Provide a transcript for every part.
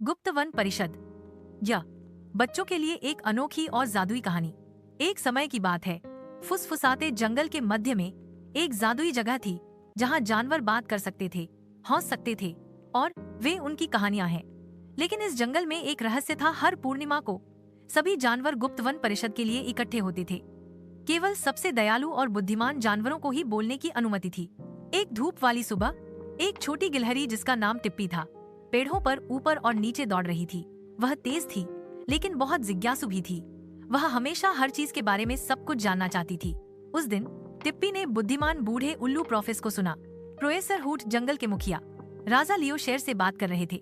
गुप्त वन परिषद। यह बच्चों के लिए एक अनोखी और जादुई कहानी। एक समय की बात है, फुसफुसाते जंगल के मध्य में एक जादुई जगह थी जहां जानवर बात कर सकते थे, हंस सकते थे और वे उनकी कहानियां हैं। लेकिन इस जंगल में एक रहस्य था। हर पूर्णिमा को सभी जानवर गुप्त वन परिषद के लिए इकट्ठे होते थे। केवल सबसे दयालु और बुद्धिमान जानवरों को ही बोलने की अनुमति थी। एक धूप वाली सुबह एक छोटी गिलहरी जिसका नाम टिप्पी था, पेड़ों पर ऊपर और नीचे दौड़ रही थी। वह तेज थी लेकिन बहुत जिज्ञासु भी थी। वह हमेशा हर चीज के बारे में सब कुछ जानना चाहती थी। उस दिन टिप्पी ने बुद्धिमान बूढ़े उल्लू प्रोफेसर को सुना। प्रोफेसर हूट जंगल के मुखिया राजा लियो शेर से बात कर रहे थे।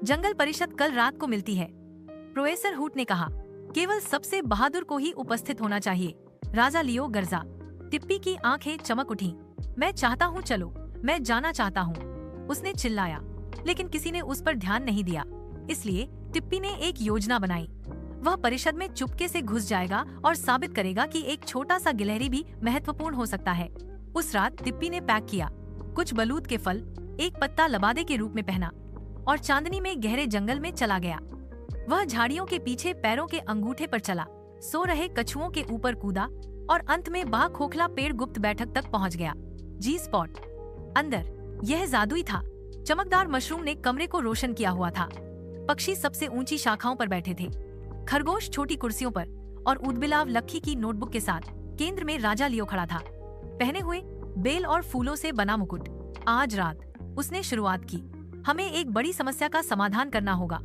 जंगल परिषद कल रात को मिलती है, प्रोफेसर हूट ने कहा। केवल सबसे बहादुर को ही उपस्थित होना चाहिए, राजा लियो गर्जा। टिप्पी की आंखें चमक उठी। मैं चाहता हूँ, चलो, मैं जाना चाहता हूँ, उसने चिल्लाया। लेकिन किसी ने उस पर ध्यान नहीं दिया। इसलिए टिप्पी ने एक योजना बनाई। वह परिषद में चुपके से घुस जाएगा और साबित करेगा कि एक छोटा सा गिलहरी भी महत्वपूर्ण हो सकता है। उस रात टिप्पी ने पैक किया, कुछ बलूत के फल, एक पत्ता लबादे के रूप में पहना और चांदनी में गहरे जंगल में चला गया। वह झाड़ियों के पीछे पैरों के अंगूठे पर चला, सो रहे कछुओं के ऊपर कूदा और अंत में बाह खोखला पेड़ गुप्त बैठक तक पहुंच गया। जी स्पॉट अंदर। यह जादुई था। चमकदार मशरूम ने कमरे को रोशन किया हुआ था। पक्षी सबसे ऊंची शाखाओं पर बैठे थे, खरगोश छोटी कुर्सियों पर और ऊदबिलाव लक्की की नोटबुक के साथ। केंद्र में राजा लियो खड़ा था, पहने हुए बेल और फूलों से बना मुकुट। आज रात उसने शुरुआत की। हमें एक बड़ी समस्या का समाधान करना होगा।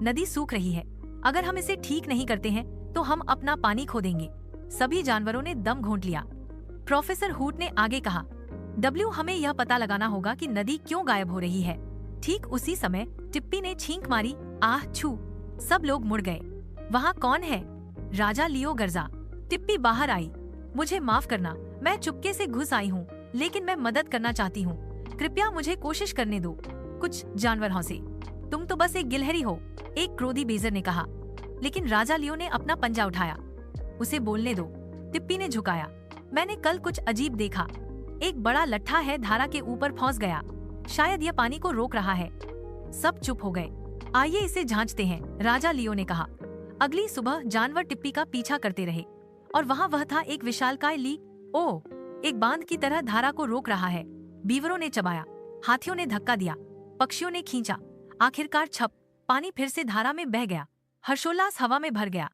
नदी सूख रही है। अगर हम इसे ठीक नहीं करते हैं तो हम अपना पानी खो देंगे। सभी जानवरों ने दम घोंट लिया। प्रोफेसर हूट ने आगे कहा, डब्ल्यू, हमें यह पता लगाना होगा कि नदी क्यों गायब हो रही है। ठीक उसी समय टिप्पी ने छींक मारी। आह छू! सब लोग मुड़ गए। वहाँ कौन है? राजा लियो गर्जा। टिप्पी बाहर आई। मुझे माफ करना, मैं चुपके से घुस आई हूँ, लेकिन मैं मदद करना चाहती हूँ। कृपया मुझे कोशिश करने दो। कुछ जानवर हंसे। तुम तो बस एक गिलहरी हो, एक क्रोधी बेजर ने कहा। लेकिन राजा लियो ने अपना पंजा उठाया। उसे बोलने दो। टिप्पी ने झुकाया। मैंने कल कुछ अजीब देखा। एक बड़ा लट्ठा है, धारा के ऊपर फंस गया। शायद यह पानी को रोक रहा है। सब चुप हो गए। आइए इसे जांचते हैं, राजा लियो ने कहा। अगली सुबह जानवर टिप्पी का पीछा करते रहे और वहाँ वह था, एक विशालकाय ली ओ एक बांध की तरह धारा को रोक रहा है। बीवरों ने चबाया, हाथियों ने धक्का दिया, पक्षियों ने खींचा। आखिरकार छप, पानी फिर से धारा में बह गया। हर्षोल्लास हवा में भर गया।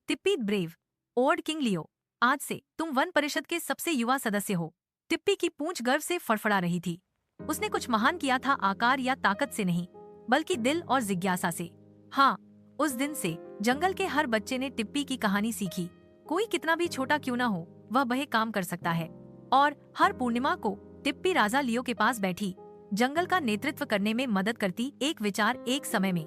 टिप्पी ब्रेव, ओर्ड किंग लियो, आज से तुम वन परिषद के सबसे युवा सदस्य हो। टिप्पी की पूंछ गर्व से फड़फड़ा रही थी। उसने कुछ महान किया था, आकार या ताकत से नहीं, बल्कि दिल और जिज्ञासा से। हाँ, उस दिन से जंगल के हर बच्चे ने टिप्पी की कहानी सीखी। कोई कितना भी छोटा क्यों ना हो, वह बड़े काम कर सकता है। और हर पूर्णिमा को टिप्पी राजा लियो के पास बैठी, जंगल का नेतृत्व करने में मदद करती। एक विचार, एक समय में।